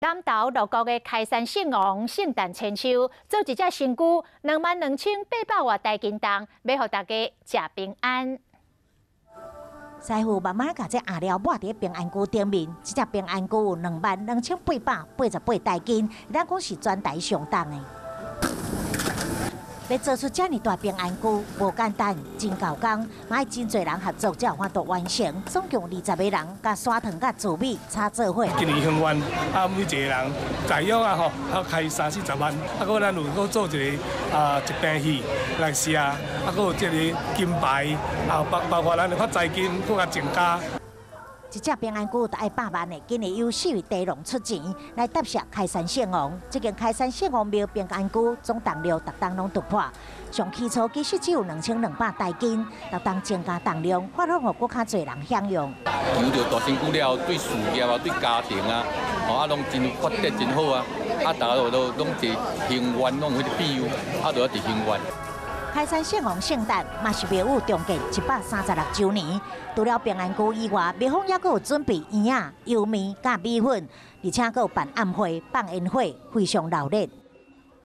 南投鹿谷的开山圣王圣诞千秋，做一只新菇，22,800外台斤重，要互大家食平安。师傅慢慢把这鸭料抹在平安菇顶面，这只平安菇有22,888台斤，咱讲是全台上档的。要做出这么大平安菇，无简单，真够工，嘛要真侪人合作才有法度完成。总共20个人，甲砂糖、甲糯米炒做伙。今年香湾每一个人在约开30-40万，搁咱有做一个一平戏来吃，搁有这个金牌，包括咱的发财金，搁较增加。一只平安菇就要100万的，今年有4位茶农出钱来答谢开山圣王。这间开山圣王庙平安菇总重量逐档拢突破，上起初其实只有2200台斤，逐档增加重量，发放予更较侪人享用。养着大身躯了，对事业啊，对家庭啊，拢真发展真好啊！大家都拢是幸运，拢有迄个庇佑，都要伫幸运。开山圣王圣诞嘛是庙宇重建136周年，除了平安菇以外，庙方也阁有准备圆仔、油面、甲米粉，而且阁有办暗会、放烟火，非常热闹。